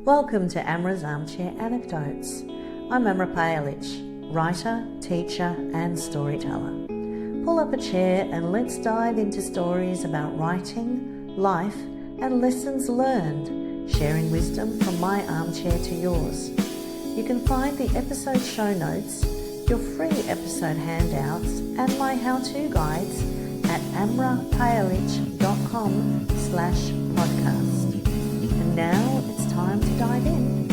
Welcome to Amra's Armchair Anecdotes. I'm Amra Pajalich, writer, teacher and storyteller. Pull up a chair and let's dive into stories about writing, life and lessons learned, sharing wisdom from my armchair to yours. You can find the episode show notes, your free episode handouts and my how-to guides at amrapajalich.com/podcast. And now it's time to dive in.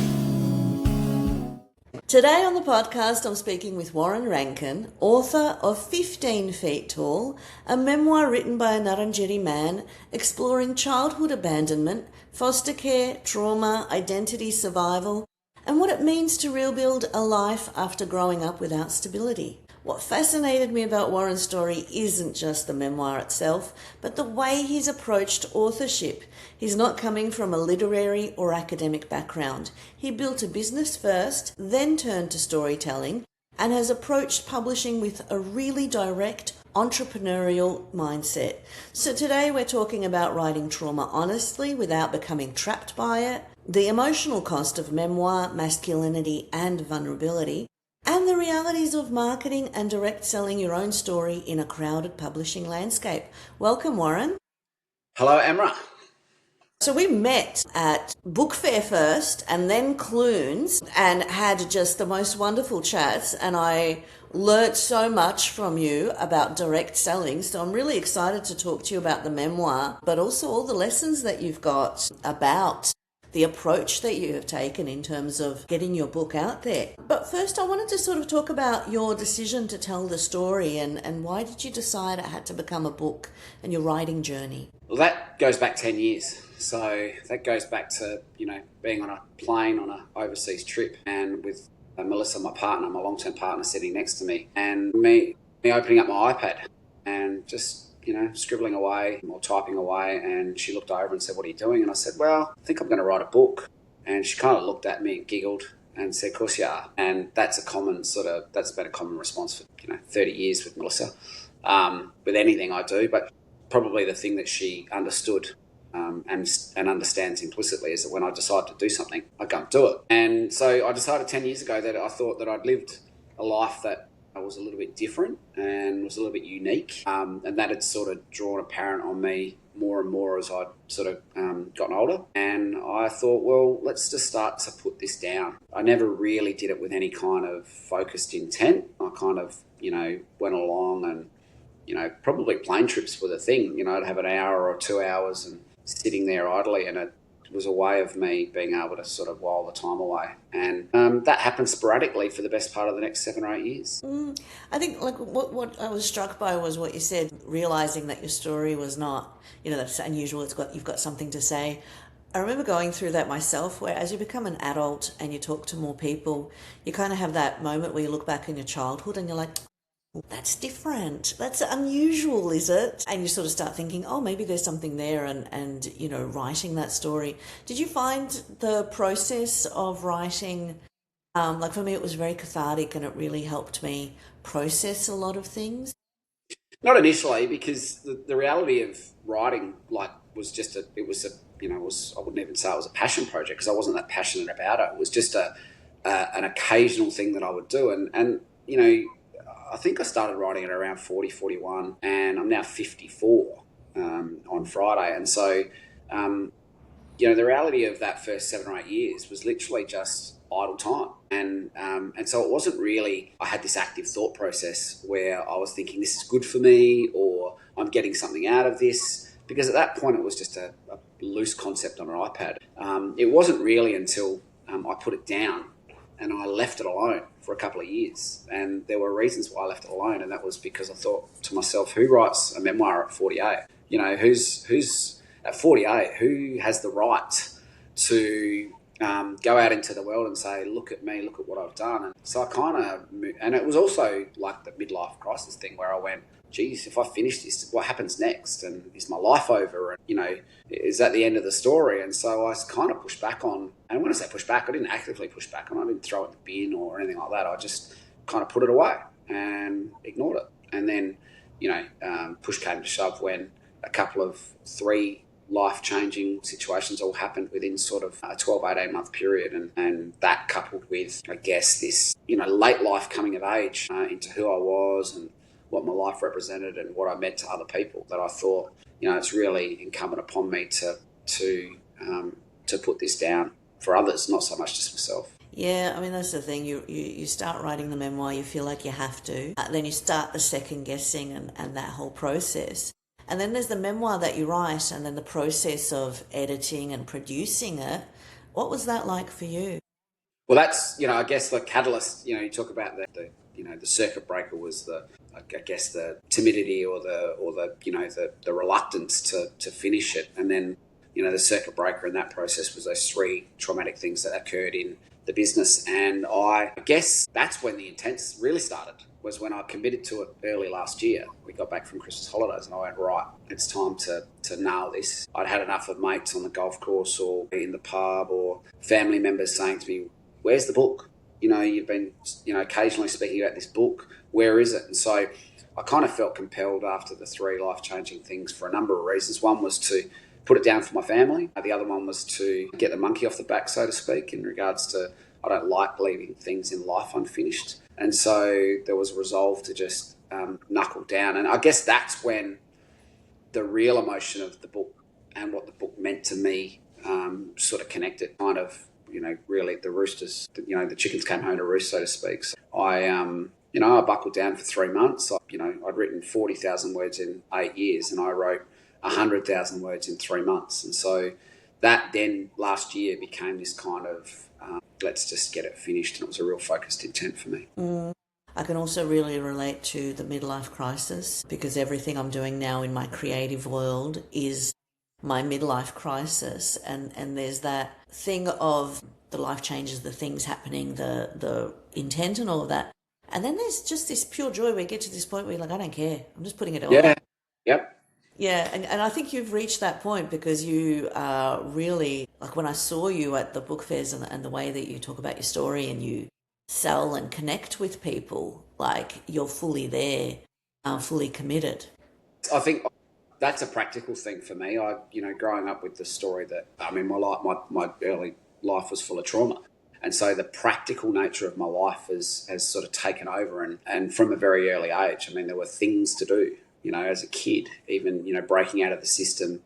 Today on the podcast, I'm speaking with Warren Rankine, author of 15 Feet Tall, a memoir written by a Ngarrindjeri man exploring childhood abandonment, foster care, trauma, identity survival, and what it means to rebuild a life after growing up without stability. What fascinated me about Warren's story isn't just the memoir itself, but the way he's approached authorship. He's not coming from a literary or academic background. He built a business first, then turned to storytelling, and has approached publishing with a really direct entrepreneurial mindset. So today we're talking about writing trauma honestly without becoming trapped by it, the emotional cost of memoir, masculinity and vulnerability, and the realities of marketing and direct selling your own story in a crowded publishing landscape. Welcome, Warren. Hello, Amra. So we met at Book Fair first and then Clunes and had just the most wonderful chats, and I learnt so much from you about direct selling. So I'm really excited to talk to you about the memoir, but also all the lessons that you've got about the approach that you have taken in terms of getting your book out there. But first I wanted to sort of talk about your decision to tell the story and why did you decide it had to become a book and your writing journey? Well, that goes back 10 years. So that goes back to, being on a plane on an overseas trip and with Melissa, my partner, my long-term partner, sitting next to me, and me opening up my iPad and just scribbling away or typing away, and she looked over and said, "What are you doing?" And I said, "Well, I think I'm going to write a book." And she kind of looked at me and giggled and said, "Of course you are." And that's been a common response for 30 years with Melissa, with anything I do. But probably the thing that she understood and understands implicitly is that when I decide to do something, I go and do it. And so I decided 10 years ago that I thought that I'd lived a life that was a little bit different and was a little bit unique, and that had sort of drawn apparent on me more and more as I'd sort of gotten older. And I thought, well, let's just start to put this down. I never really did it with any kind of focused intent. I kind of, went along and, probably plane trips were the thing. I'd have an hour or 2 hours and sitting there idly, and it was a way of me being able to sort of while the time away. And that happened sporadically for the best part of the next 7 or 8 years. I think what I was struck by was what you said, realising that your story was not, that's unusual, you've got something to say. I remember going through that myself, where as you become an adult and you talk to more people, you kind of have that moment where you look back in your childhood and you're like, that's different. That's unusual, is it? And you sort of start thinking, oh, maybe there's something there and writing that story. Did you find the process of writing, for me, it was very cathartic and it really helped me process a lot of things? Not initially, because the reality of writing, I wouldn't even say it was a passion project because I wasn't that passionate about it. It was just an occasional thing that I would do. And I think I started writing at around 40, 41, and I'm now 54 on Friday. And so, the reality of that first 7 or 8 years was literally just idle time. And so it wasn't really, I had this active thought process where I was thinking this is good for me or I'm getting something out of this, because at that point it was just a loose concept on an iPad. It wasn't really until I put it down and I left it alone for a couple of years. And there were reasons why I left it alone, and that was because I thought to myself, who writes a memoir at 48? Who's at 48, who has the right to go out into the world and say, look at me, look at what I've done? And so I and it was also like the midlife crisis thing where I went, geez, if I finish this, what happens next? And is my life over? And, is that the end of the story? And so I kind of pushed back on, and when I say push back, I didn't actively push back on it. I didn't throw it in the bin or anything like that. I just kind of put it away and ignored it. And then, push came to shove when a couple of 3 life-changing situations all happened within sort of a 12, 18-month period. And that coupled with, I guess, this, late life coming of age into who I was and what my life represented and what I meant to other people, that I thought, it's really incumbent upon me to put this down for others, not so much just myself. Yeah, I mean, that's the thing. You start writing the memoir, you feel like you have to. Then you start the second guessing and that whole process. And then there's the memoir that you write, and then the process of editing and producing it. What was that like for you? Well, that's, I guess the catalyst, you talk about the circuit breaker was I guess the timidity or the reluctance to finish it. And then, the circuit breaker in that process was those three traumatic things that occurred in the business. And I guess that's when the intense really started, was when I committed to it early last year. We got back from Christmas holidays and I went, right, it's time to nail this. I'd had enough of mates on the golf course or in the pub or family members saying to me, where's the book? You've been, occasionally speaking about this book. Where is it? And so I kind of felt compelled after the three life-changing things for a number of reasons. One was to put it down for my family. The other one was to get the monkey off the back, so to speak, in regards to I don't like leaving things in life unfinished. And so there was a resolve to just knuckle down. And I guess that's when the real emotion of the book and what the book meant to me sort of connected. Kind of, really the roosters, the chickens came home to roost, so to speak. So I buckled down for 3 months. I'd written 40,000 words in 8 years and I wrote 100,000 words in 3 months. And so that then last year became this kind of, let's just get it finished. And it was a real focused intent for me. I can also really relate to the midlife crisis, because everything I'm doing now in my creative world is my midlife crisis. And there's that thing of the life changes, the things happening, the intent and all of that. And then there's just this pure joy where you get to this point where you're like, I don't care. I'm just putting it all Yeah. out. Yep. Yeah, and I think you've reached that point, because you are really, like when I saw you at the book fairs and the way that you talk about your story and you sell and connect with people, like you're fully there, fully committed. I think that's a practical thing for me. Growing up with the story that, my early life was full of trauma. And so the practical nature of my life has sort of taken over. And from a very early age, there were things to do, as a kid, even, breaking out of the system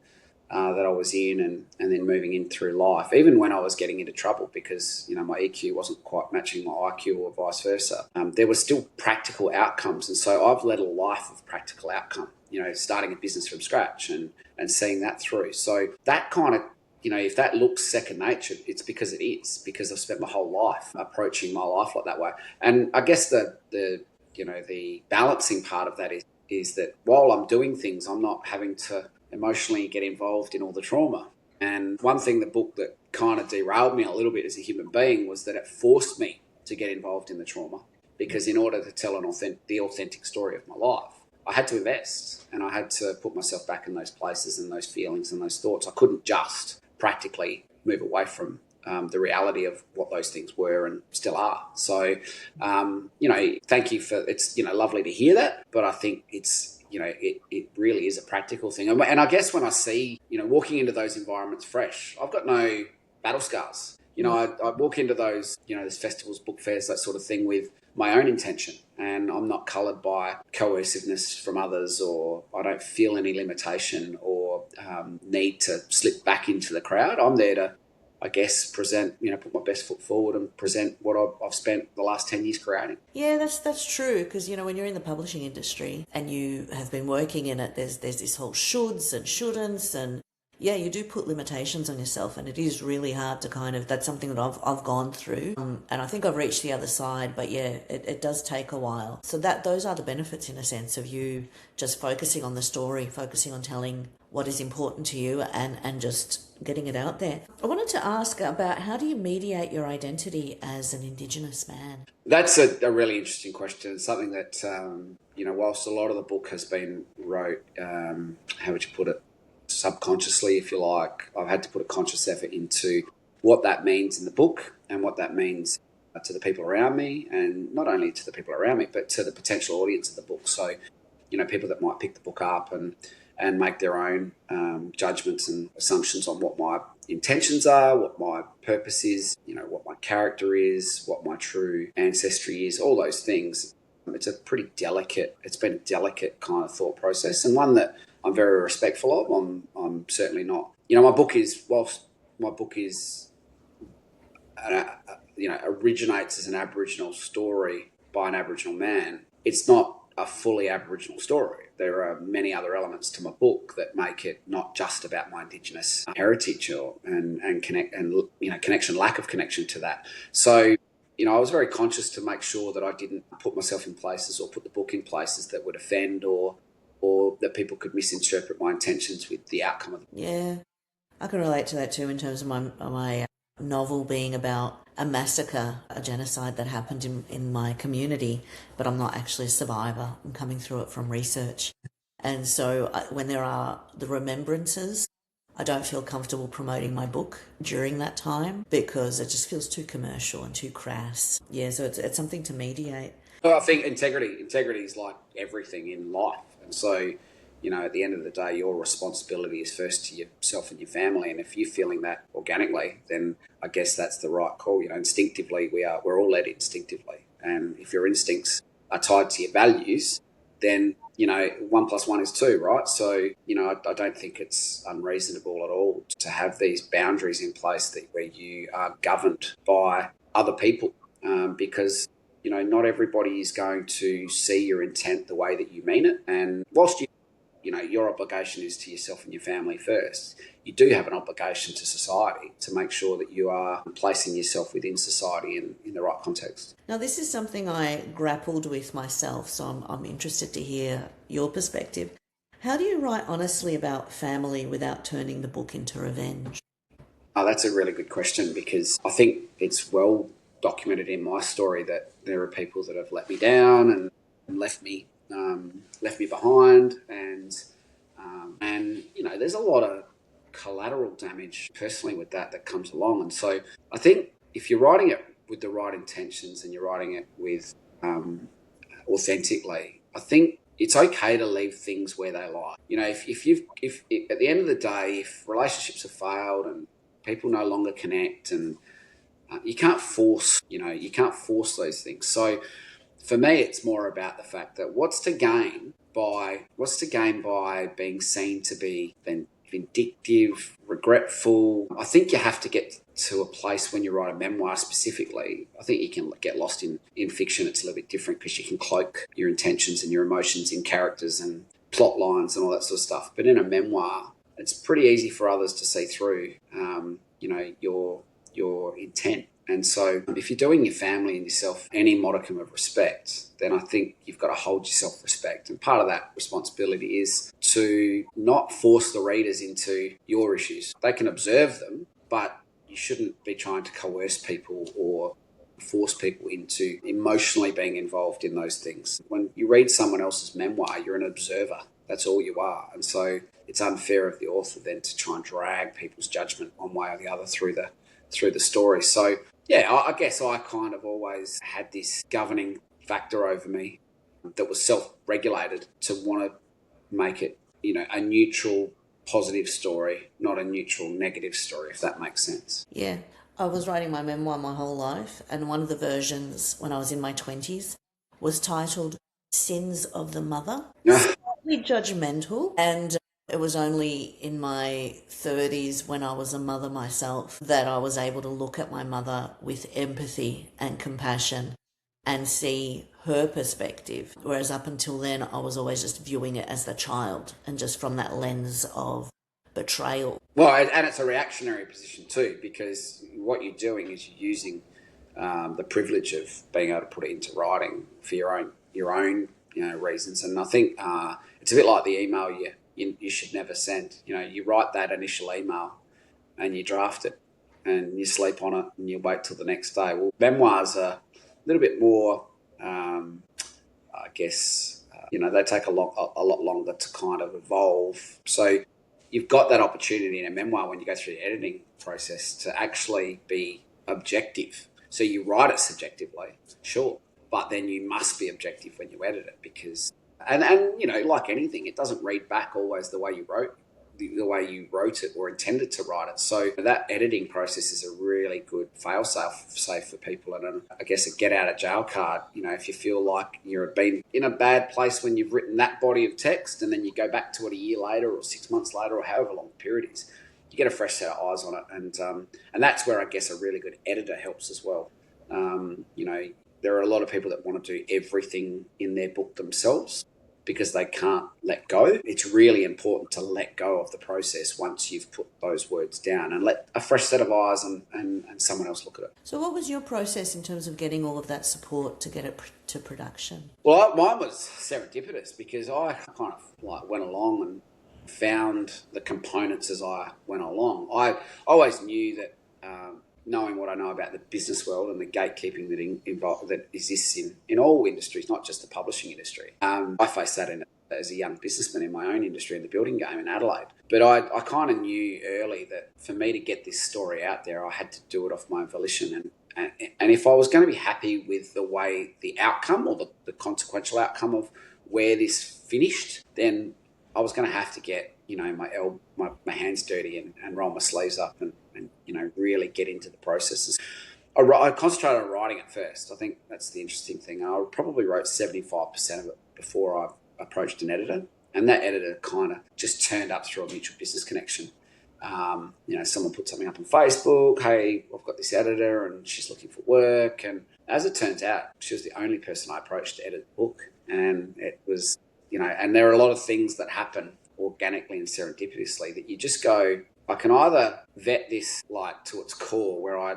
that I was in and then moving in through life, even when I was getting into trouble because, my EQ wasn't quite matching my IQ or vice versa. There were still practical outcomes. And so I've led a life of practical outcome, starting a business from scratch and seeing that through. So that kind of, if that looks second nature, it's because it is, because I've spent my whole life approaching my life like that way. And I guess the balancing part of that is that while I'm doing things, I'm not having to emotionally get involved in all the trauma. And one thing the book that kind of derailed me a little bit as a human being was that it forced me to get involved in the trauma, because in order to tell the authentic story of my life, I had to invest and I had to put myself back in those places and those feelings and those thoughts. I couldn't just practically move away from the reality of what those things were and still are. So, thank you for, it's, lovely to hear that, but I think it's, it really is a practical thing. And I guess when I see, walking into those environments fresh, I've got no battle scars. I walk into those, those festivals, book fairs, that sort of thing with my own intention, and I'm not coloured by coerciveness from others, or I don't feel any limitation or need to slip back into the crowd. I'm there to, I guess, present, put my best foot forward and present what I've spent the last 10 years creating. Yeah, that's true, because, when you're in the publishing industry and you have been working in it, there's this whole shoulds and shouldn'ts, and yeah, you do put limitations on yourself, and it is really hard to that's something that I've gone through, and I think I've reached the other side, but yeah, it does take a while. So those are the benefits, in a sense, of you just focusing on the story, focusing on telling what is important to you and just getting it out there. I wanted to ask about, how do you mediate your identity as an Indigenous man? That's a really interesting question. It's something that, whilst a lot of the book has been wrote, how would you put it, subconsciously, if you like, I've had to put a conscious effort into what that means in the book and what that means to the people around me, and not only to the people around me, but to the potential audience of the book. So, people that might pick the book up and and make their own judgments and assumptions on what my intentions are, what my purpose is, what my character is, what my true ancestry is, all those things. It's been a delicate kind of thought process, and one that I'm very respectful of. I'm certainly not. Whilst my book is, originates as an Aboriginal story by an Aboriginal man, it's not a fully Aboriginal story. There are many other elements to my book that make it not just about my Indigenous heritage lack of connection to that. So, I was very conscious to make sure that I didn't put myself in places or put the book in places that would offend or that people could misinterpret my intentions with the outcome of the book. Yeah, I can relate to that too in terms of my novel being about a massacre, a genocide that happened in my community, but I'm not actually a survivor. I'm coming through it from research. And so when there are the remembrances, I don't feel comfortable promoting my book during that time because it just feels too commercial and too crass. Yeah, so it's something to mediate. Well, I think integrity is like everything in life. And so, at the end of the day, your responsibility is first to yourself and your family. And if you're feeling that organically, then I guess that's the right call. Instinctively, we're all led instinctively. And if your instincts are tied to your values, then, 1 + 1 is 2, right? So, I don't think it's unreasonable at all to have these boundaries in place where you are governed by other people because, not everybody is going to see your intent the way that you mean it. And whilst your obligation is to yourself and your family first, you do have an obligation to society to make sure that you are placing yourself within society in the right context. Now, this is something I grappled with myself, so I'm interested to hear your perspective. How do you write honestly about family without turning the book into revenge? Oh, that's a really good question because I think it's well documented in my story that there are people that have let me down and left me behind, and there's a lot of collateral damage personally with that comes along. And so I think if you're writing it with the right intentions and you're writing it with authentically, I think it's okay to leave things where they lie. If at the end of the day, if relationships have failed and people no longer connect, and you can't force those things. So for me, it's more about the fact that what's to gain by being seen to be vindictive, regretful. I think you have to get to a place when you write a memoir specifically. I think you can get lost in fiction. It's a little bit different because you can cloak your intentions and your emotions in characters and plot lines and all that sort of stuff. But in a memoir, it's pretty easy for others to see through, your intent. And so if you're doing your family and yourself any modicum of respect, then I think you've got to hold yourself respect. And part of that responsibility is to not force the readers into your issues. They can observe them, but you shouldn't be trying to coerce people or force people into emotionally being involved in those things. When you read someone else's memoir, you're an observer. That's all you are. And so it's unfair of the author then to try and drag people's judgment one way or the other through the story. So yeah, I guess I kind of always had this governing factor over me that was self-regulated to want to make it, a neutral, positive story, not a neutral, negative story, if that makes sense. Yeah, I was writing my memoir my whole life, and one of the versions when I was in my 20s was titled Sins of the Mother. Slightly judgmental, and it was only in my 30s when I was a mother myself that I was able to look at my mother with empathy and compassion and see her perspective. Whereas up until then, I was always just viewing it as the child and just from that lens of betrayal. Well, and it's a reactionary position too, because what you're doing is you're using the privilege of being able to put it into writing for your own reasons. And I think it's a bit like the email you should never send. You write that initial email and you draft it and you sleep on it and you wait till the next day. Well, memoirs are a little bit more, I guess, they take a lot longer to kind of evolve. So you've got that opportunity in a memoir when you go through the editing process to actually be objective. So you write it subjectively, sure, but then you must be objective when you edit it because And you know, like anything, it doesn't read back always the way you wrote it or intended to write it. So that editing process is a really good fail-safe for people, and I guess a get-out-of-jail card. You know, if you feel like you've been in a bad place when you've written that body of text, and then you go back to it a year later or 6 months later or however long the period is, you get a fresh set of eyes on it, and that's where I guess a really good editor helps as well. You know, there are a lot of people that want to do everything in their book themselves because they can't let go. It's really important to let go of the process once you've put those words down and let a fresh set of eyes and someone else look at it. So what was your process in terms of getting all of that support to get it to production? Well, mine was serendipitous because I kind of like went along and found the components as I went along. I always knew that knowing what I know about the business world and the gatekeeping that exists in all industries, not just the publishing industry. I faced that as a young businessman in my own industry in the building game in Adelaide. But I kind of knew early that for me to get this story out there, I had to do it off my own volition. And if I was going to be happy with the way the outcome or the consequential outcome of where this finished, then I was going to have to get, you know, my hands dirty and roll my sleeves up and you know, really get into the processes. I concentrated on writing at first. I think that's the interesting thing. I probably wrote 75% of it before I approached an editor, and that editor kind of just turned up through a mutual business connection. You know, someone put something up on Facebook, hey, I've got this editor and she's looking for work. And as it turns out, she was the only person I approached to edit the book. And it was, you know, and there are a lot of things that happen organically and serendipitously that you just go, I can either vet this like to its core where I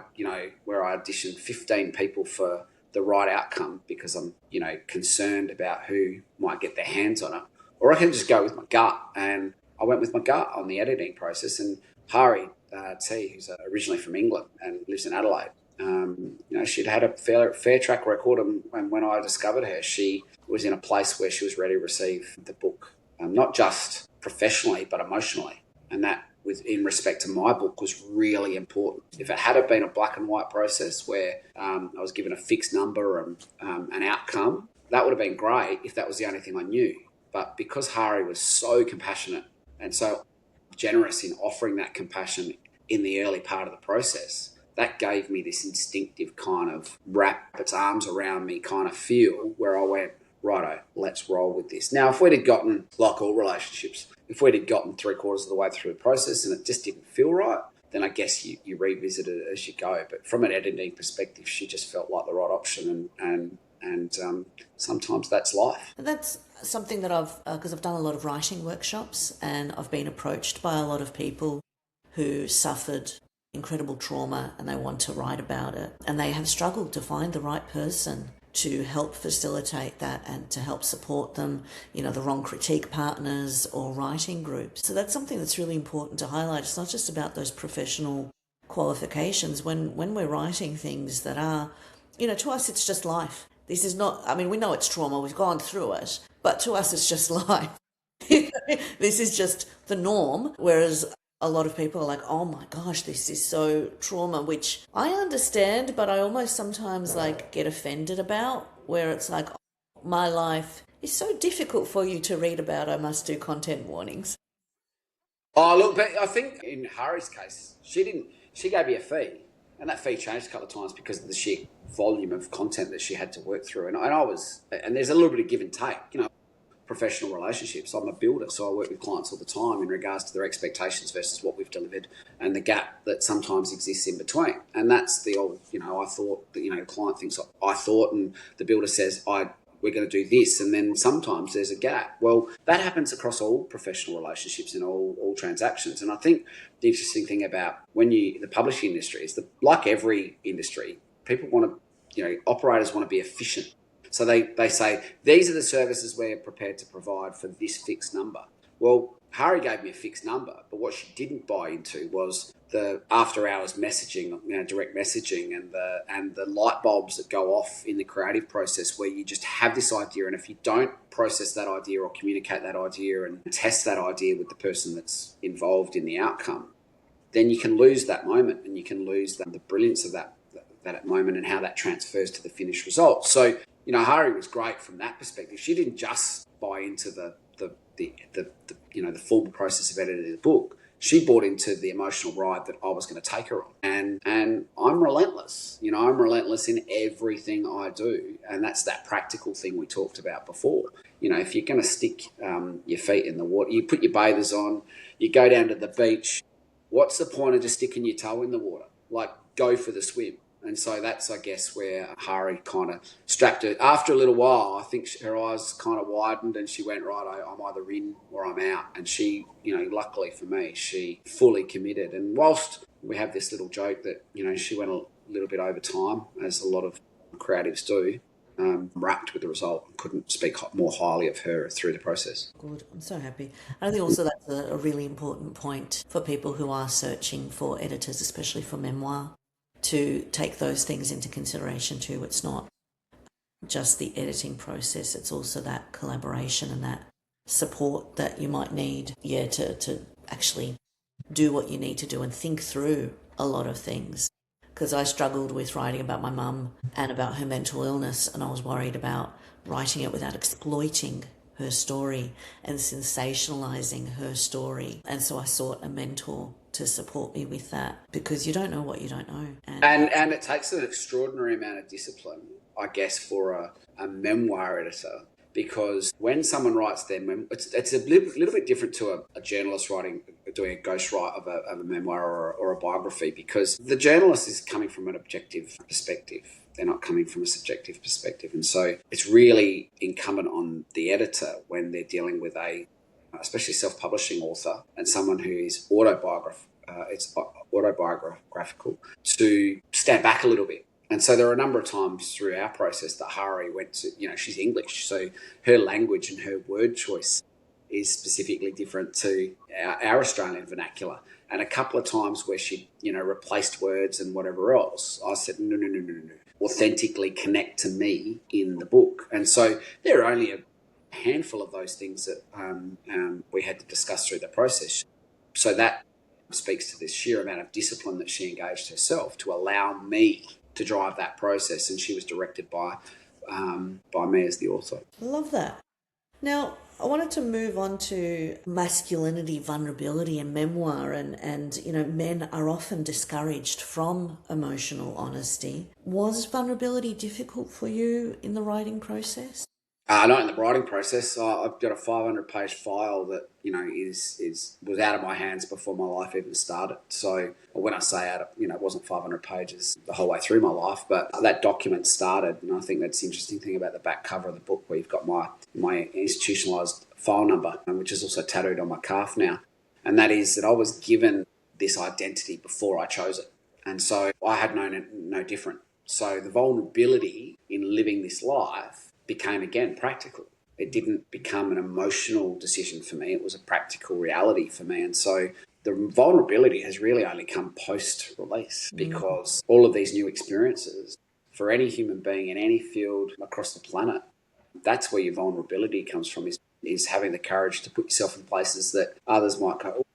auditioned 15 people for the right outcome because I'm, you know, concerned about who might get their hands on it, or I can just go with my gut. And I went with my gut on the editing process. And Hari T, who's originally from England and lives in Adelaide, you know, she'd had a fair track record. And when I discovered her, she was in a place where she was ready to receive the book, not just professionally, but emotionally. And that, in respect to my book, was really important. If it had been a black and white process where I was given a fixed number and an outcome, that would have been great if that was the only thing I knew. But because Hari was so compassionate and so generous in offering that compassion in the early part of the process, that gave me this instinctive kind of wrap its arms around me kind of feel where I went, righto, let's roll with this. Now, if we'd have gotten, like all relationships, if we'd have gotten 3/4 of the way through the process and it just didn't feel right, then I guess you revisit it as you go. But from an editing perspective, she just felt like the right option, and sometimes that's life. That's something that because I've done a lot of writing workshops and I've been approached by a lot of people who suffered incredible trauma and they want to write about it, and they have struggled to find the right person to help facilitate that and to help support them, you know, the wrong critique partners or writing groups. So that's something that's really important to highlight. It's not just about those professional qualifications. When we're writing things that are, you know, to us it's just life. This is not, I mean, we know it's trauma, we've gone through it, but to us it's just life. This is just the norm, whereas a lot of people are like, oh my gosh, this is so trauma, which I understand, but I almost sometimes like get offended about, where it's like, oh, my life is so difficult for you to read about, I must do content warnings. Oh, look, but I think in Hari's case, she gave me a fee, and that fee changed a couple of times because of the sheer volume of content that she had to work through. And there's a little bit of give and take, you know, professional relationships. I'm a builder, so I work with clients all the time in regards to their expectations versus what we've delivered and the gap that sometimes exists in between. And that's the old, you know, I thought that, you know, client thinks I thought, and the builder says, we're going to do this, and then sometimes there's a gap. Well, that happens across all professional relationships and all transactions. And I think the interesting thing about the publishing industry is that, like every industry, people want to, you know, operators want to be efficient. So they say, these are the services we're prepared to provide for this fixed number. Well, Hari gave me a fixed number, but what she didn't buy into was the after-hours messaging, you know, direct messaging, and the light bulbs that go off in the creative process where you just have this idea, and if you don't process that idea or communicate that idea and test that idea with the person that's involved in the outcome, then you can lose that moment and you can lose the brilliance of that moment and how that transfers to the finished result. So, you know, Hari was great from that perspective. She didn't just buy into the formal process of editing the book. She bought into the emotional ride that I was going to take her on. And I'm relentless. I'm relentless in everything I do. And that's that practical thing we talked about before. If you're going to stick your feet in the water, you put your bathers on, you go down to the beach, what's the point of just sticking your toe in the water? Like, go for the swim. And so that's, I guess, where Hari kind of strapped her. After a little while, I think her eyes kind of widened and she went, right, I'm either in or I'm out. And she, luckily for me, she fully committed. And whilst we have this little joke that, she went a little bit over time, as a lot of creatives do, wrapped with the result and couldn't speak more highly of her through the process. Good. I'm so happy. I think also that's a really important point for people who are searching for editors, especially for memoir, to take those things into consideration too. It's not just the editing process, it's also that collaboration and that support that you might need, to actually do what you need to do and think through a lot of things. Because I struggled with writing about my mum and about her mental illness, and I was worried about writing it without exploiting her story and sensationalizing her story. And so I sought a mentor to support me with that, because you don't know what you don't know. And it takes an extraordinary amount of discipline, I guess, for a memoir editor, because when someone writes their memoir, it's a little bit different to a journalist doing a ghostwrite of a memoir or a biography, because the journalist is coming from an objective perspective. They're not coming from a subjective perspective. And so it's really incumbent on the editor, when they're dealing with especially self-publishing author and someone who is autobiographical, to stand back a little bit. And so there are a number of times through our process that Hari went to, she's English, so her language and her word choice is specifically different to our Australian vernacular. And a couple of times where she, replaced words and whatever else, I said, no. Authentically connect to me in the book. And so there are only a handful of those things that we had to discuss through the process. So that speaks to this sheer amount of discipline that she engaged herself to allow me to drive that process. And she was directed by me as the author. I love that. Now, I wanted to move on to masculinity, vulnerability and memoir, and men are often discouraged from emotional honesty. Was vulnerability difficult for you in the writing process? Not in the writing process. I've got a 500-page file that was out of my hands before my life even started. So when I say out of, it wasn't 500 pages the whole way through my life, but that document started. And I think that's the interesting thing about the back cover of the book, where you've got my institutionalised file number, which is also tattooed on my calf now. And that is that I was given this identity before I chose it. And so I had known no different. So the vulnerability in living this life became, again, practical. It didn't become an emotional decision for me. It was a practical reality for me. And so the vulnerability has really only come post-release, because all of these new experiences, for any human being in any field across the planet, that's where your vulnerability comes from, is having the courage to put yourself in places that others might go, oh,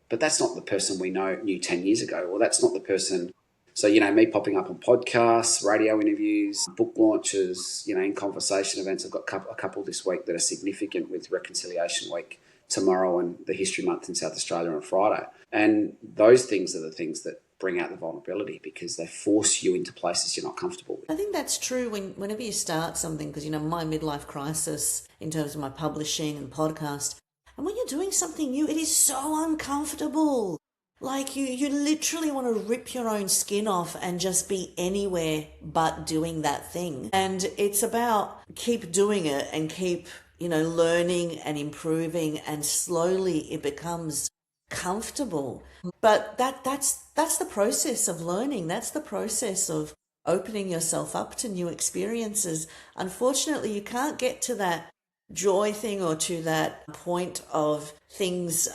but that's not the person we knew 10 years ago, or that's not the person. So, me popping up on podcasts, radio interviews, book launches, in conversation events. I've got a couple this week that are significant, with Reconciliation Week tomorrow and the History Month in South Australia on Friday. And those things are the things that bring out the vulnerability, because they force you into places you're not comfortable with. I think that's true whenever you start something, because, my midlife crisis in terms of my publishing and podcast, and when you're doing something new, it is so uncomfortable. Like you literally want to rip your own skin off and just be anywhere but doing that thing. And it's about keep doing it and keep, learning and improving, and slowly it becomes comfortable. But that's the process of learning. That's the process of opening yourself up to new experiences. Unfortunately, you can't get to that joy thing or to that point of things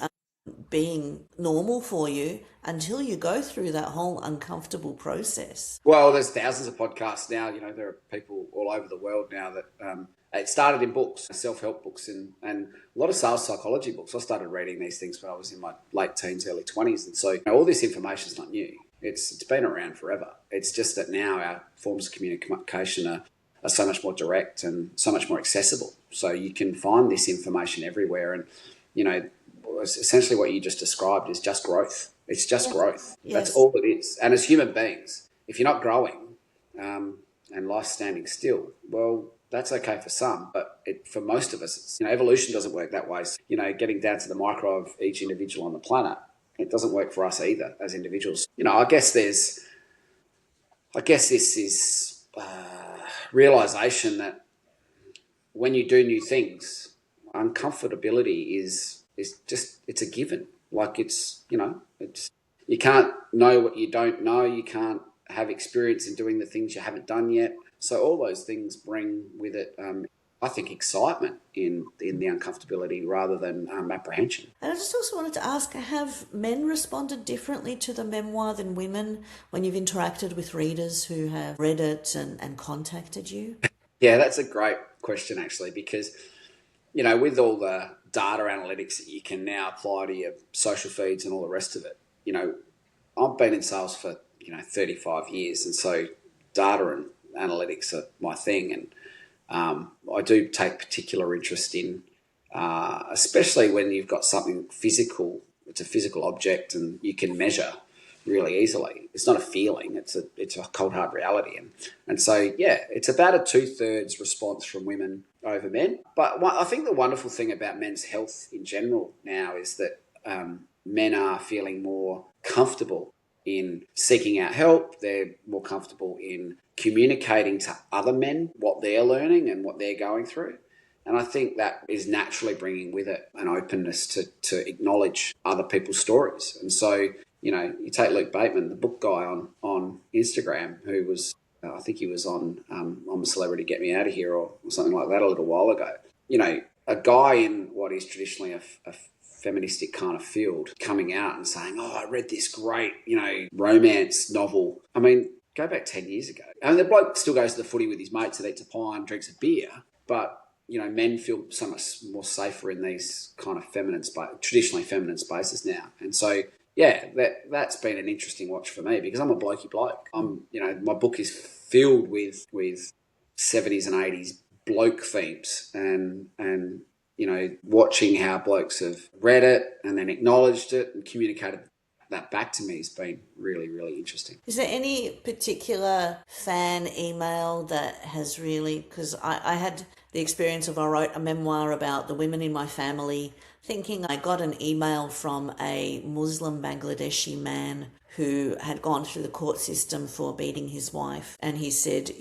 being normal for you until you go through that whole uncomfortable process. Well, there's thousands of podcasts now. There are people all over the world now that it started in books, self-help books, and a lot of sales psychology books. I started reading these things when I was in my late teens, early 20s. And so all this information is not new. It's been around forever. It's just that now our forms of communication are are so much more direct and so much more accessible. So you can find this information everywhere. And, essentially what you just described is just growth. It's just growth. Yes. That's all it is. And as human beings, if you're not growing and life's standing still, well, that's okay for some, but for most of us, evolution doesn't work that way. So, getting down to the micro of each individual on the planet, it doesn't work for us either as individuals. I guess this is realization that when you do new things, uncomfortability is just, it's a given. Like it's you can't know what you don't know. You can't have experience in doing the things you haven't done yet. So all those things bring with it, I think, excitement in the uncomfortability rather than apprehension. And I just also wanted to ask, have men responded differently to the memoir than women when you've interacted with readers who have read it and contacted you? Yeah, that's a great question, actually, because, with all the data analytics that you can now apply to your social feeds and all the rest of it, I've been in sales for, 35 years. And so data and analytics are my thing. And I do take particular interest in, especially when you've got something physical, it's a physical object and you can measure really easily. It's not a feeling, it's a cold hard reality. And so, yeah, it's about a 2/3 response from women over men. But I think the wonderful thing about men's health in general now is that men are feeling more comfortable in seeking out help. They're more comfortable in communicating to other men what they're learning and what they're going through. And I think that is naturally bringing with it an openness to acknowledge other people's stories. And so, you take Luke Bateman, the book guy on Instagram, who was, I think he was on I'm a Celebrity, Get Me Out of Here or something like that a little while ago. A guy in what is traditionally a feministic kind of field coming out and saying, oh, I read this great, romance novel. I mean, go back 10 years ago. I mean, the bloke still goes to the footy with his mates and eats a pie and drinks a beer, but, men feel so much more safer in these kind of traditionally feminine spaces now. And so, yeah, that's been an interesting watch for me because I'm a blokey bloke. My book is filled with 70s and 80s bloke themes and watching how blokes have read it and then acknowledged it and communicated that back to me has been really, really interesting. Is there any particular fan email that has really, because I had the experience of, I wrote a memoir about the women in my family, thinking I got an email from a Muslim Bangladeshi man who had gone through the court system for beating his wife. And he said,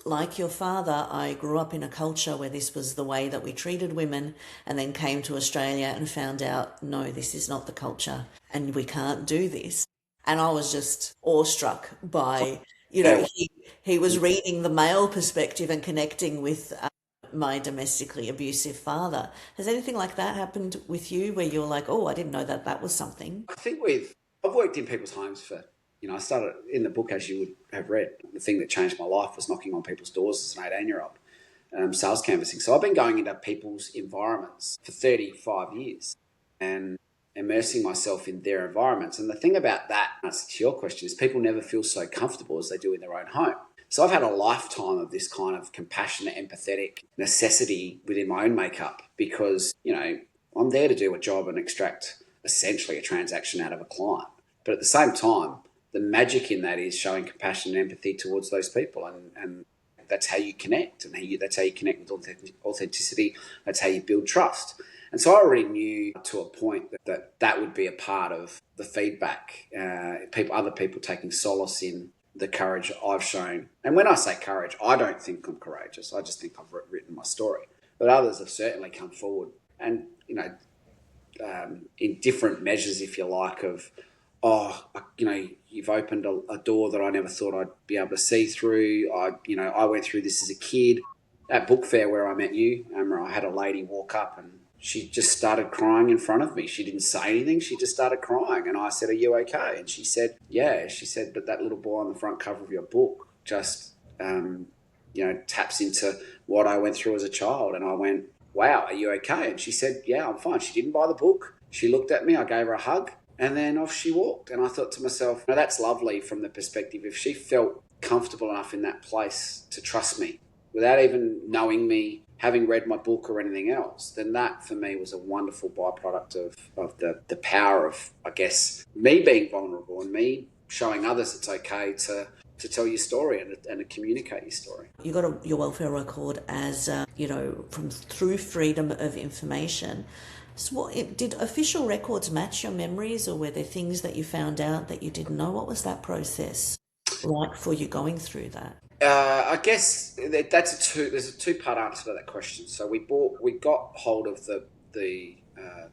like your father, I grew up in a culture where this was the way that we treated women, and then came to Australia and found out, no, this is not the culture and we can't do this. And I was just awestruck by, he was reading the male perspective and connecting with my domestically abusive father. Has anything like that happened with you where you're like, oh, I didn't know that was something? I think I've worked in people's homes for, I started in the book, as you would have read. The thing that changed my life was knocking on people's doors as an 18-year-old, sales canvassing. So I've been going into people's environments for 35 years and immersing myself in their environments. And the thing about that, answer to your question, is people never feel so comfortable as they do in their own home. So I've had a lifetime of this kind of compassionate, empathetic necessity within my own makeup because, I'm there to do a job and extract essentially a transaction out of a client. But at the same time, the magic in that is showing compassion and empathy towards those people. And that's how you connect. And that's how you connect with authenticity. That's how you build trust. And so I already knew to a point that would be a part of the feedback. Other people taking solace in the courage I've shown. And when I say courage, I don't think I'm courageous. I just think I've written my story. But others have certainly come forward and, in different measures, if you like, of, you've opened a door that I never thought I'd be able to see through. I went through this as a kid. At book fair where I met you, I had a lady walk up and she just started crying in front of me. She didn't say anything. She just started crying. And I said, are you okay? And she said, yeah. She said, but that little boy on the front cover of your book just, taps into what I went through as a child. And I went, wow, are you okay? And she said, yeah, I'm fine. She didn't buy the book. She looked at me. I gave her a hug. And then off she walked. And I thought to myself, that's lovely from the perspective. If she felt comfortable enough in that place to trust me, without even knowing me, having read my book or anything else, then that for me was a wonderful byproduct of the power of, I guess, me being vulnerable and me showing others it's okay to tell your story and to communicate your story. You got your welfare record as, from through freedom of information. So did official records match your memories, or were there things that you found out that you didn't know? What was that process like for you going through that? I guess there's a two-part answer to that question. So we got hold of the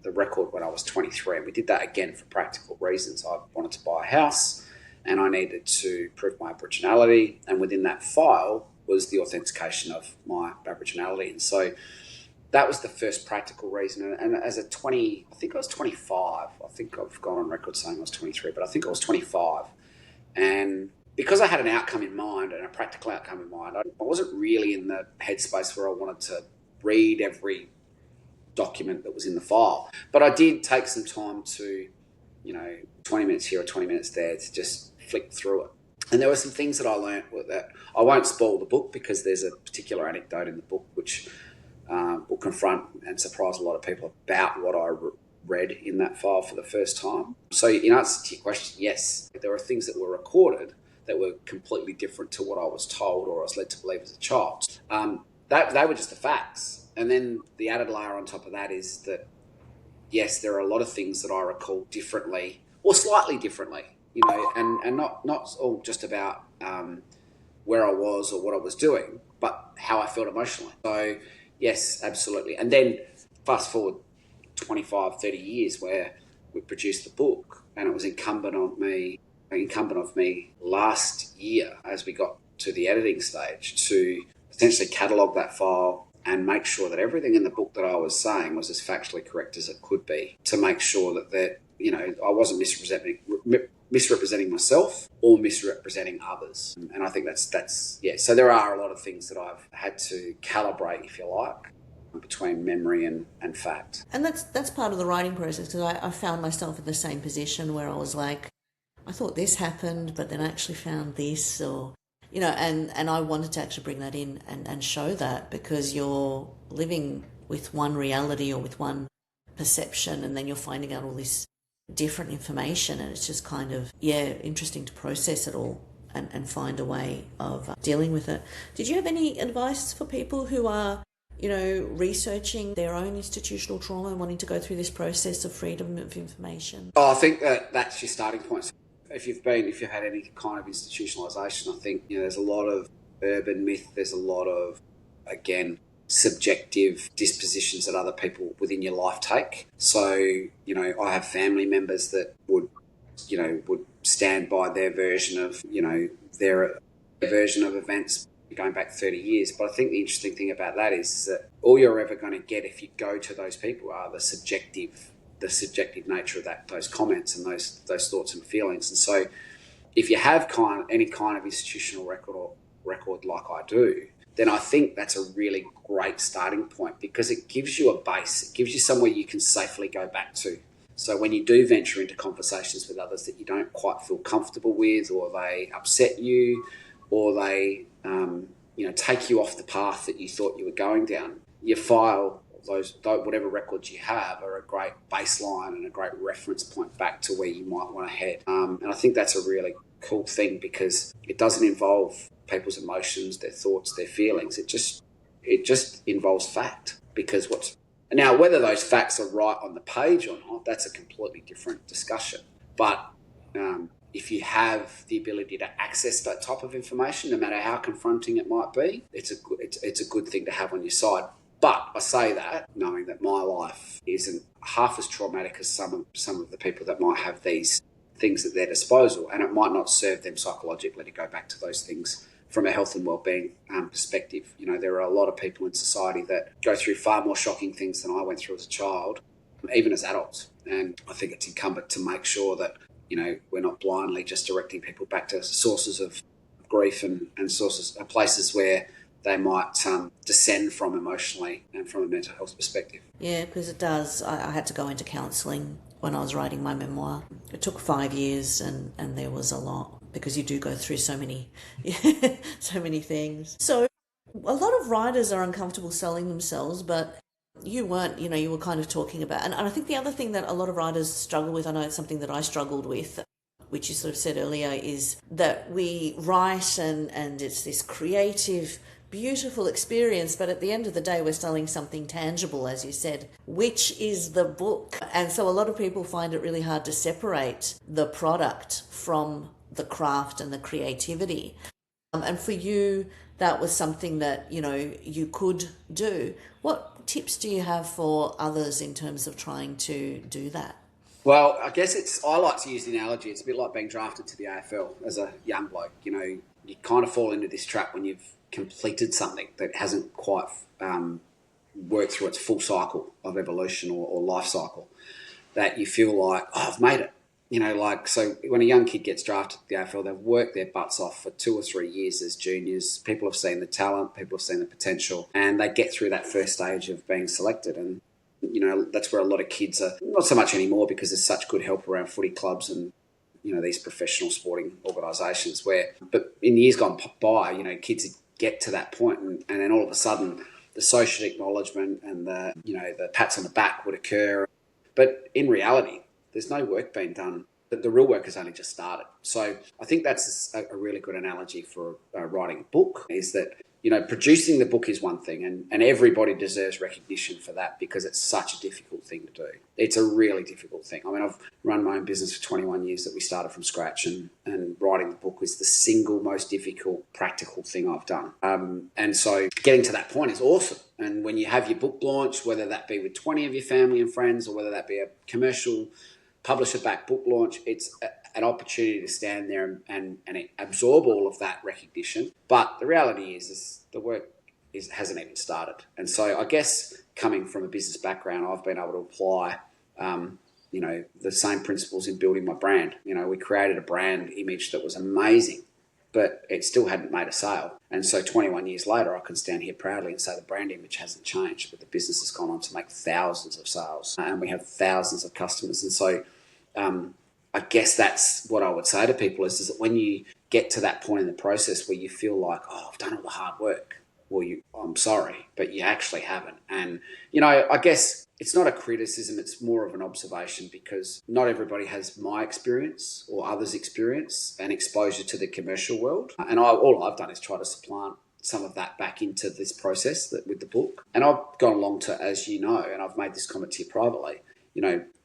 record when I was 23, and we did that again for practical reasons. I wanted to buy a house, and I needed to prove my Aboriginality, and within that file was the authentication of my Aboriginality, and so that was the first practical reason. And as I think I was 25. I think I've gone on record saying I was 23, but I think I was 25, and because I had an outcome in mind and a practical outcome in mind, I wasn't really in the headspace where I wanted to read every document that was in the file. But I did take some time to, 20 minutes here or 20 minutes there to just flick through it. And there were some things that I learned that I won't spoil the book, because there's a particular anecdote in the book which will confront and surprise a lot of people about what I read in that file for the first time. So in answer to your question, yes, there were things that were recorded that were completely different to what I was told or I was led to believe as a child. They were just the facts. And then the added layer on top of that is that, yes, there are a lot of things that I recall differently or slightly differently, and not all just about where I was or what I was doing, but how I felt emotionally. So, yes, absolutely. And then fast forward 25, 30 years where we produced the book, and it was incumbent of me last year, as we got to the editing stage, to essentially catalogue that file and make sure that everything in the book that I was saying was as factually correct as it could be, to make sure that I wasn't misrepresenting myself or misrepresenting others. And I think that's so there are a lot of things that I've had to calibrate, if you like, between memory and fact. And that's part of the writing process, because I found myself in the same position where I was like, I thought this happened, but then I actually found this, or, and I wanted to actually bring that in and show that, because you're living with one reality or with one perception, and then you're finding out all this different information, and it's just kind of, interesting to process it all and find a way of dealing with it. Did you have any advice for people who are, researching their own institutional trauma and wanting to go through this process of freedom of information? I think that's your starting point. If you've had any kind of institutionalisation, I think there's a lot of urban myth. There's a lot of, again, subjective dispositions that other people within your life take. So I have family members that would stand by their version of their version of events going back 30 years. But I think the interesting thing about that is that all you're ever going to get if you go to those people are the subjective nature of those comments and those thoughts and feelings. And so if you have any kind of institutional record like I do, then I think that's a really great starting point, because it gives you a base. It gives you somewhere you can safely go back to. So when you do venture into conversations with others that you don't quite feel comfortable with, or they upset you, or they take you off the path that you thought you were going down, your file, whatever records you have, are a great baseline and a great reference point back to where you might want to head. And I think that's a really cool thing, because it doesn't involve people's emotions, their thoughts, their feelings. It just involves fact. Because now, whether those facts are right on the page or not, that's a completely different discussion. But if you have the ability to access that type of information, no matter how confronting it might be, it's a good thing to have on your side. But I say that knowing that my life isn't half as traumatic as some of the people that might have these things at their disposal, and it might not serve them psychologically to go back to those things from a health and wellbeing perspective. There are a lot of people in society that go through far more shocking things than I went through as a child, even as adults. And I think it's incumbent to make sure that we're not blindly just directing people back to sources of grief and places where they might descend from emotionally and from a mental health perspective. Yeah, because it does. I had to go into counselling when I was writing my memoir. It took 5 years, and there was a lot, because you do go through so many things. So a lot of writers are uncomfortable selling themselves, but you weren't, you were kind of talking about. And I think the other thing that a lot of writers struggle with, I know it's something that I struggled with, which you sort of said earlier, is that we write and it's this creative, beautiful experience, but at the end of the day, we're selling something tangible, as you said, which is the book. And so a lot of people find it really hard to separate the product from the craft and the creativity. And for you, that was something that, you could do. What tips do you have for others in terms of trying to do that? Well, I guess I like to use the analogy, it's a bit like being drafted to the AFL as a young bloke. You kind of fall into this trap when you've completed something that hasn't quite worked through its full cycle of evolution or life cycle, that you feel like, oh, I've made it. So when a young kid gets drafted to the AFL, they've worked their butts off for 2 or 3 years as juniors. People have seen the talent, people have seen the potential, and they get through that first stage of being selected. And, that's where a lot of kids are, not so much anymore because there's such good help around footy clubs and, these professional sporting organisations but in years gone by, kids get to that point and then all of a sudden the social acknowledgement and the pats on the back would occur. But in reality, there's no work being done. The real work has only just started. So I think that's a really good analogy for writing a book, is that, producing the book is one thing and everybody deserves recognition for that because it's such a difficult thing to do. It's a really difficult thing. I mean, I've run my own business for 21 years that we started from scratch and writing the book is the single most difficult practical thing I've done. And so getting to that point is awesome. And when you have your book launch, whether that be with 20 of your family and friends or whether that be a commercial publisher-backed book launch, it's an opportunity to stand there and absorb all of that recognition. But the reality is the work hasn't even started. And so I guess coming from a business background, I've been able to apply, the same principles in building my brand. We created a brand image that was amazing, but it still hadn't made a sale. And so 21 years later, I can stand here proudly and say the brand image hasn't changed, but the business has gone on to make thousands of sales and we have thousands of customers. And so I guess that's what I would say to people is that when you get to that point in the process where you feel like, oh, I've done all the hard work, well, I'm sorry, but you actually haven't. And, I guess it's not a criticism, it's more of an observation because not everybody has my experience or others' experience and exposure to the commercial world. And all I've done is try to supplant some of that back into this process with the book. And I've gone along to, as you know, and I've made this comment to you privately,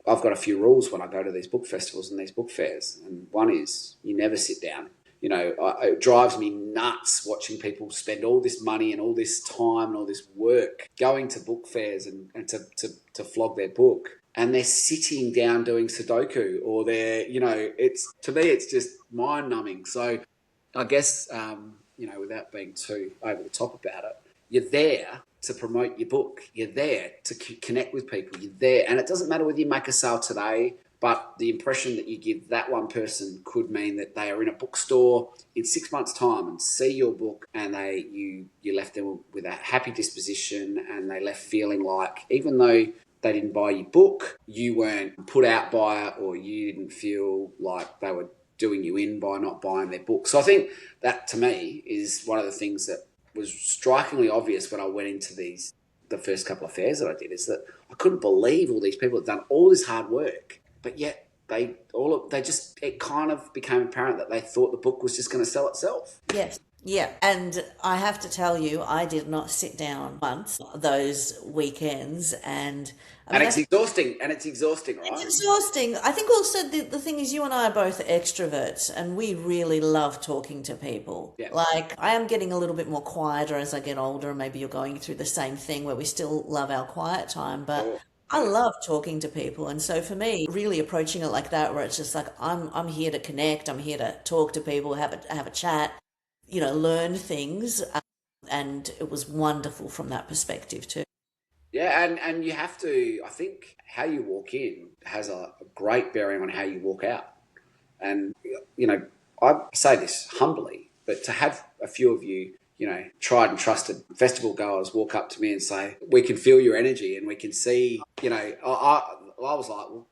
I've got a few rules when I go to these book festivals and these book fairs. And one is you never sit down. It drives me nuts watching people spend all this money and all this time and all this work going to book fairs and to flog their book. And they're sitting down doing Sudoku or to me, it's just mind numbing. So I guess, without being too over the top about it, you're there to promote your book. You're there to connect with people. You're there. And it doesn't matter whether you make a sale today, but the impression that you give that one person could mean that they are in a bookstore in 6 months' time and see your book and you left them with a happy disposition and they left feeling like even though they didn't buy your book, you weren't put out by it or you didn't feel like they were doing you in by not buying their book. So I think that to me is one of the things that was strikingly obvious when I went into the first couple of fairs that I did, is that I couldn't believe all these people had done all this hard work, but yet it kind of became apparent that they thought the book was just going to sell itself. Yes. Yeah. And I have to tell you, I did not sit down once those weekends It's exhausting, right? It's exhausting. I think also the thing is you and I are both extroverts and we really love talking to people. Yeah. Like I am getting a little bit more quieter as I get older. Maybe you're going through the same thing where we still love our quiet time, but Sure. I love talking to people. And so for me, really approaching it like that, where it's just like, I'm here to connect. I'm here to talk to people, have a chat, learn things. And it was wonderful from that perspective too. Yeah, and you have to, I think how you walk in has a great bearing on how you walk out. And, I say this humbly, but to have a few of you, tried and trusted festival goers walk up to me and say, we can feel your energy and we can see, I was like, well,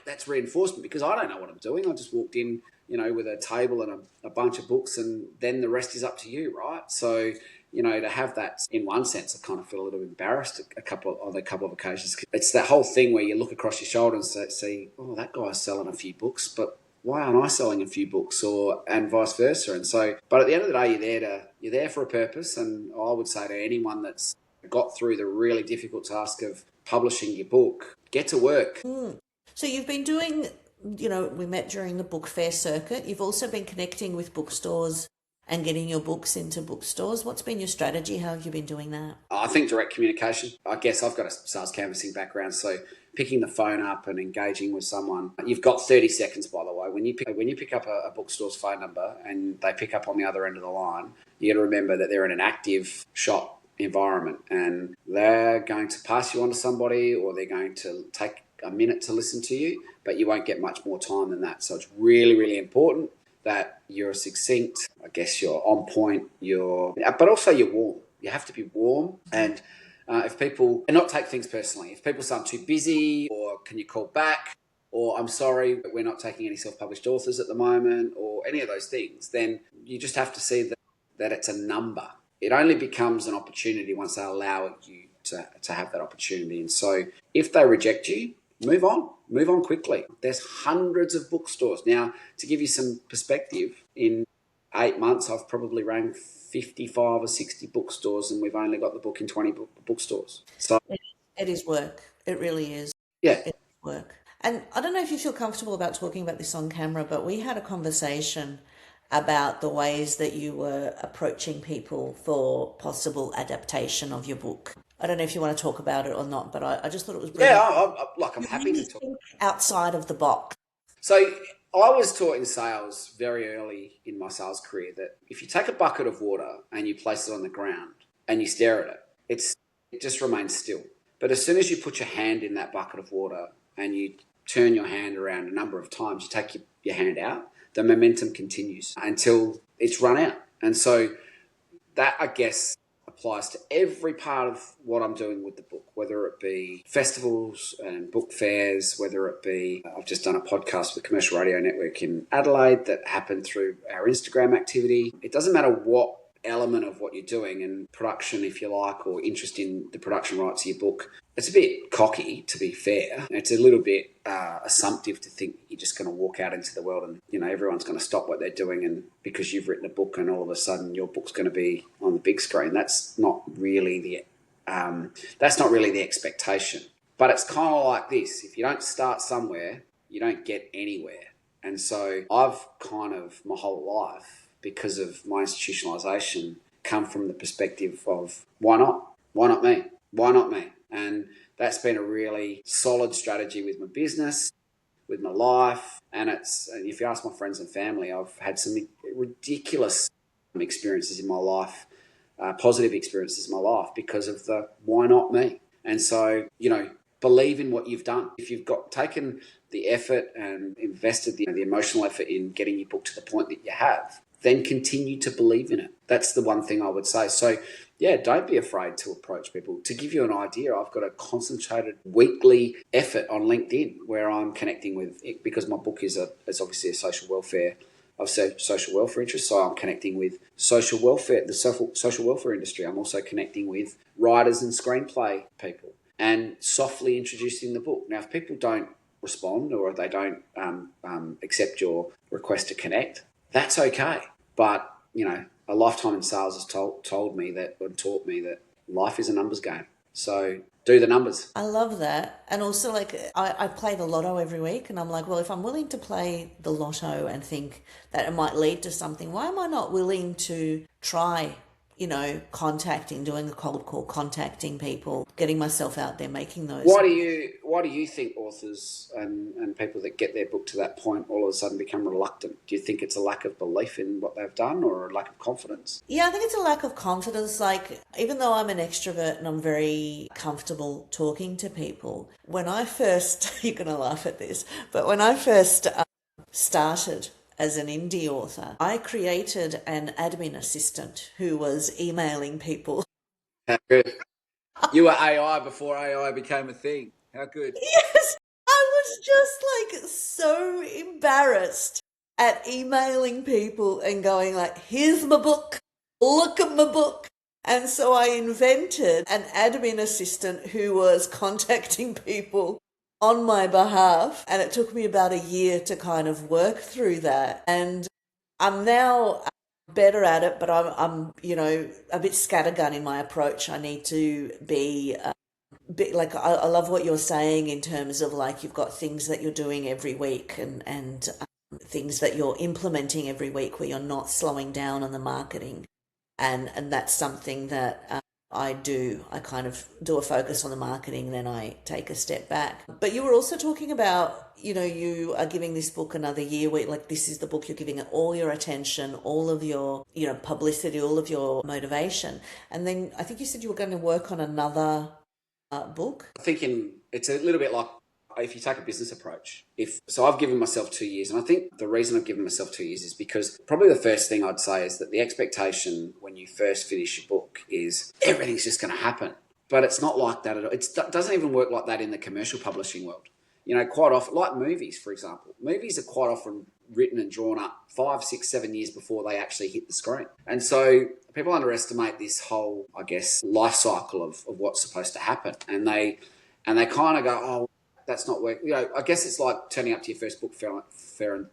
that's reinforcement because I don't know what I'm doing. I just walked in, with a table and a bunch of books and then the rest is up to you, right? So to have that, in one sense, I kind of feel a little embarrassed on a couple of occasions. It's that whole thing where you look across your shoulder and see, oh, that guy's selling a few books, but why aren't I selling a few books, and vice versa? And so, but at the end of the day, you're there for a purpose. And I would say to anyone that's got through the really difficult task of publishing your book, get to work. So you've been doing, we met during the book fair circuit. You've also been connecting with bookstores and getting your books into bookstores. What's been your strategy? How have you been doing that? I think direct communication. I guess I've got a sales canvassing background, so picking the phone up and engaging with someone. You've got 30 seconds, by the way. When you pick up a bookstore's phone number and they pick up on the other end of the line, you got to remember that they're in an active shop environment, and they're going to pass you on to somebody, or they're going to take a minute to listen to you, but you won't get much more time than that. So it's really, really important that you're succinct. I guess you're on point. But also you're warm. You have to be warm, and if people, and not take things personally. If people say I'm too busy, or can you call back, or I'm sorry, but we're not taking any self-published authors at the moment, or any of those things, then you just have to see that it's a number. It only becomes an opportunity once they allow you to have that opportunity. And so if they reject you, move on quickly. There's hundreds of bookstores. Now, to give you some perspective, in 8 months, I've probably rang 55 or 60 bookstores, and we've only got the book in 20 bookstores. So it is work. It really is. yeah, It's work. And I don't know if you feel comfortable about talking about this on camera, but we had a conversation about the ways that you were approaching people for possible adaptation of your book. I don't know if you want to talk about it or not, but I just thought it was brilliant. yeah. I'm happy to talk. Outside of the box. So I was taught in sales very early in my sales career that if you take a bucket of water and you place it on the ground and you stare at it, it just remains still. But as soon as you put your hand in that bucket of water and you turn your hand around a number of times, you take your hand out, the momentum continues until it's run out. And so that, I guess, applies to every part of what I'm doing with the book, whether it be festivals and book fairs, whether it be, I've just done a podcast with the Commercial Radio Network in Adelaide that happened through our Instagram activity. It doesn't matter what element of what you're doing, and production, if you like, or interest in the production rights of your book. It's a bit cocky, to be fair. It's a little bit assumptive to think you're just going to walk out into the world and, everyone's going to stop what they're doing, and because you've written a book and all of a sudden your book's going to be on the big screen. That's not really the expectation. But it's kind of like this. If you don't start somewhere, you don't get anywhere. And so I've kind of, my whole life, because of my institutionalisation, come from the perspective of why not? Why not me? Why not me? And that's been a really solid strategy with my business, with my life. And if you ask my friends and family, I've had some ridiculous experiences in my life, positive experiences in my life because of the why not me? And so, believe in what you've done. If you've taken the effort and invested the emotional effort in getting your book to the point that you have, then continue to believe in it. That's the one thing I would say. So, yeah, don't be afraid to approach people. To give you an idea, I've got a concentrated weekly effort on LinkedIn where I'm connecting with, because my book is obviously a social welfare interest. So I'm connecting with social welfare, the social welfare industry. I'm also connecting with writers and screenplay people and softly introducing the book. Now, if people don't respond or they don't accept your request to connect, that's okay. But, a lifetime in sales has taught me that life is a numbers game. So do the numbers. I love that. And also, I play the lotto every week, and I'm like, well, if I'm willing to play the lotto and think that it might lead to something, why am I not willing to try, doing a cold call, contacting people, getting myself out there, making those. Why do you think authors and people that get their book to that point all of a sudden become reluctant? Do you think it's a lack of belief in what they've done, or a lack of confidence? Yeah, I think it's a lack of confidence. Even though I'm an extrovert and I'm very comfortable talking to people, when I first, you're going to laugh at this, but when I first started as an indie author, I created an admin assistant who was emailing people. How good. You were AI before AI became a thing. How good. Yes, I was just so embarrassed at emailing people and going here's my book, look at my book. And so I invented an admin assistant who was contacting people on my behalf. And it took me about a year to kind of work through that. And I'm now better at it, but I'm a bit scattergun in my approach. I need to be bit like I love what you're saying in terms of like you've got things that you're doing every week and things that you're implementing every week where you're not slowing down on the marketing, and that's something that I do. I kind of do a focus on the marketing, then I take a step back. But you were also talking about, you are giving this book another year where like this is the book you're giving it all your attention, all of your, publicity, all of your motivation. And then I think you said you were going to work on another book. Thinking it's a little bit like if you take a business approach. So I've given myself 2 years, and I think the reason I've given myself 2 years is because probably the first thing I'd say is that the expectation when you first finish your book is everything's just going to happen. But it's not like that at all. It doesn't even work like that in the commercial publishing world. Quite often, like movies, for example, movies are quite often written and drawn up 5, 6, 7 years before they actually hit the screen. And so people underestimate this whole, I guess, life cycle of what's supposed to happen. And they kind of go, oh, that's not working. I guess it's like turning up to your first book fair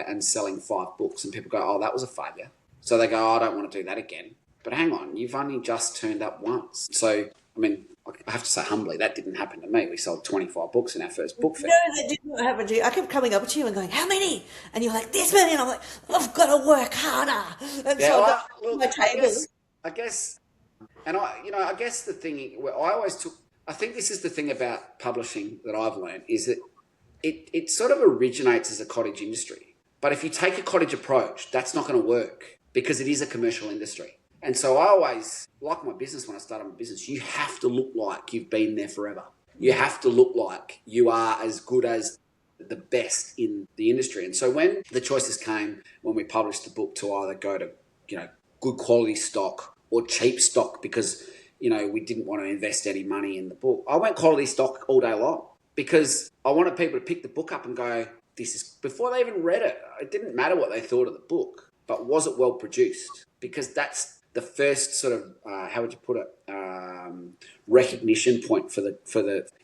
and selling 5 books, and people go, oh, that was a failure. So they go, oh, I don't want to do that again. But hang on, you've only just turned up once. So, I have to say humbly, that didn't happen to me. We sold 25 books in our first book fair. No, that didn't happen to you. I kept coming up to you and going, how many? And you're like, this many. And I'm like, I've got to work harder. And so I got my table. I guess the thing where I think this is the thing about publishing that I've learned is that it sort of originates as a cottage industry. But if you take a cottage approach, that's not going to work because it is a commercial industry. And so I always, like my business when I started my business, you have to look like you've been there forever. You have to look like you are as good as the best in the industry. And so when the choices came, when we published the book to either go to, good quality stock or cheap stock because, we didn't want to invest any money in the book, I went quality stock all day long because I wanted people to pick the book up and go, before they even read it. It didn't matter what they thought of the book, but was it well produced? Because that's the first sort of how would you put it recognition point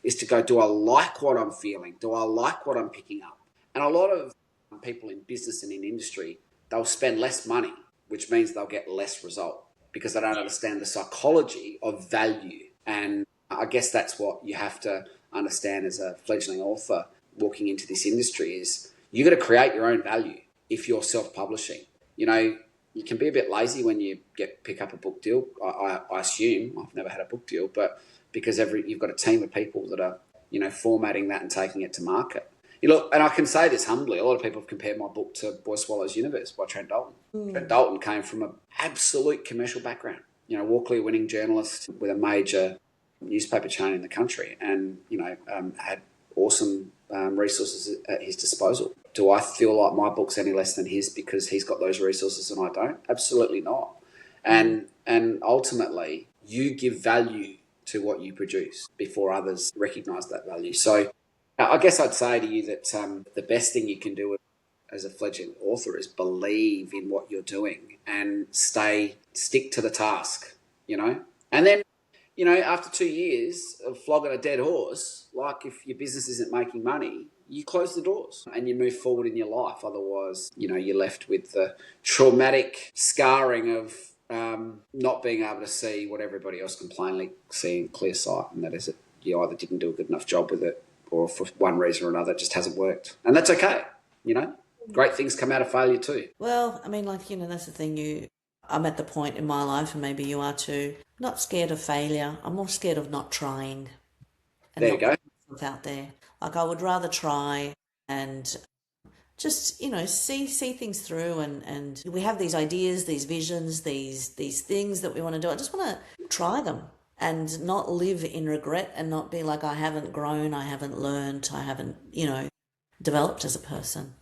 is to go, do I like what I'm feeling? Do I like what I'm picking up? And a lot of people in business and in industry, they'll spend less money, which means they'll get less result because they don't understand the psychology of value. And I guess that's what you have to understand as a fledgling author walking into this industry is you got to create your own value if you're self-publishing. You can be a bit lazy when you pick up a book deal. I assume I've never had a book deal, but because you've got a team of people that are formatting that and taking it to market. Look, and I can say this humbly. A lot of people have compared my book to Boy Swallows Universe by Trent Dalton. Trent Dalton came from an absolute commercial background. Walkley-winning journalist with a major newspaper chain in the country, and had awesome resources at his disposal. Do I feel like my book's any less than his because he's got those resources and I don't? Absolutely not. And ultimately, you give value to what you produce before others recognise that value. So I guess I'd say to you that the best thing you can do as a fledgling author is believe in what you're doing and stick to the task, And then, after 2 years of flogging a dead horse, like if your business isn't making money, you close the doors and you move forward in your life. Otherwise, you're left with the traumatic scarring of not being able to see what everybody else can plainly see in clear sight. And that is that you either didn't do a good enough job with it or for one reason or another, it just hasn't worked. And that's okay, Great things come out of failure too. Well, that's the thing. I'm at the point in my life, and maybe you are too, not scared of failure. I'm more scared of not trying. And there you go. Out there. Like I would rather try and just, see things through and we have these ideas, these visions, these things that we want to do. I just want to try them and not live in regret and not be like, I haven't grown, I haven't learned, I haven't, developed as a person.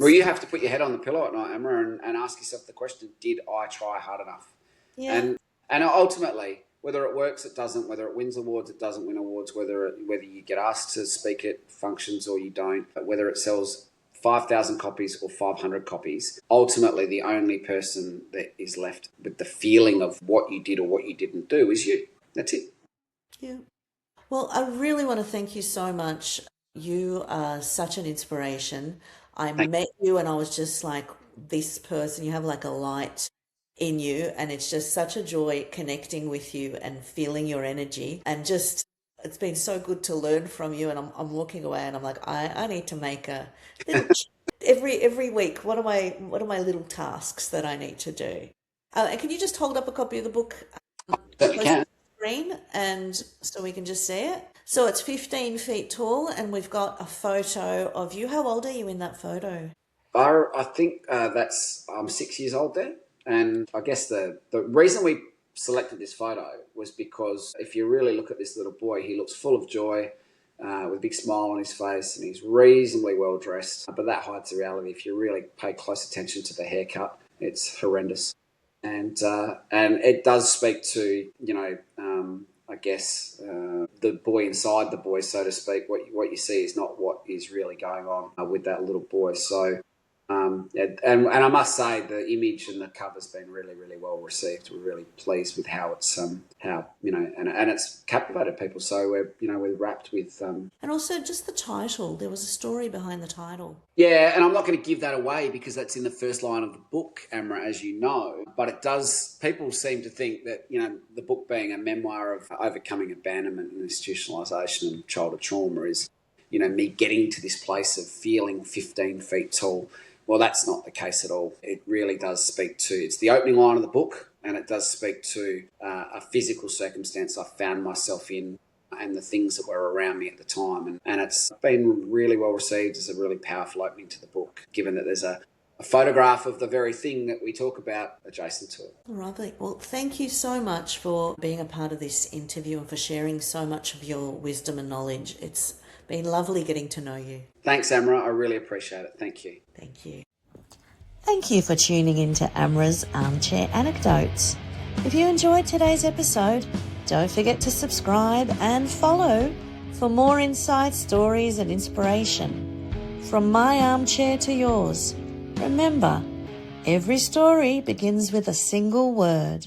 Well, you have to put your head on the pillow at night, Emma, and ask yourself the question, did I try hard enough? Yeah. And ultimately, whether it works, it doesn't. Whether it wins awards, it doesn't win awards. Whether you get asked to speak at functions or you don't. Whether it sells 5,000 copies or 500 copies, ultimately the only person that is left with the feeling of what you did or what you didn't do is you. That's it. Yeah. Well, I really want to thank you so much. You are such an inspiration. I Thank met you and I was just like this person. You have like a light in you, and it's just such a joy connecting with you and feeling your energy. And just, it's been so good to learn from you. And I'm walking away and I'm like, I need to make a little every week. What are my little tasks that I need to do? And can you just hold up a copy of the book? certainly can. Screen, and so we can just see it. So it's 15 feet tall, and we've got a photo of you. How old are you in that photo? I think that's I'm 6 years old there, and I guess the reason we selected this photo was because if you really look at this little boy, he looks full of joy, with a big smile on his face, and he's reasonably well dressed. But that hides the reality. If you really pay close attention to the haircut, it's horrendous, and it does speak to I guess the boy inside the boy, so to speak. What you see is not what is really going on with that little boy. So. And I must say the image and the cover's been really, really well received. We're really pleased with how it's and it's captivated people. So we're wrapped with. And also just the title. There was a story behind the title. Yeah, and I'm not going to give that away because that's in the first line of the book, Amra, as you know. But it does. People seem to think that the book being a memoir of overcoming abandonment and institutionalisation and childhood trauma is me getting to this place of feeling 15 feet tall. Well, that's not the case at all. It really does speak to, it's the opening line of the book, and it does speak to a physical circumstance I found myself in and the things that were around me at the time. And it's been really well received as a really powerful opening to the book, given that there's a photograph of the very thing that we talk about adjacent to it. Lovely. Well, thank you so much for being a part of this interview and for sharing so much of your wisdom and knowledge. It's been lovely getting to know you. Thanks, Amra. I really appreciate it. Thank you. Thank you. Thank you for tuning in to Amra's Armchair Anecdotes. If you enjoyed today's episode, don't forget to subscribe and follow for more insights, stories and inspiration. From my armchair to yours, remember, every story begins with a single word.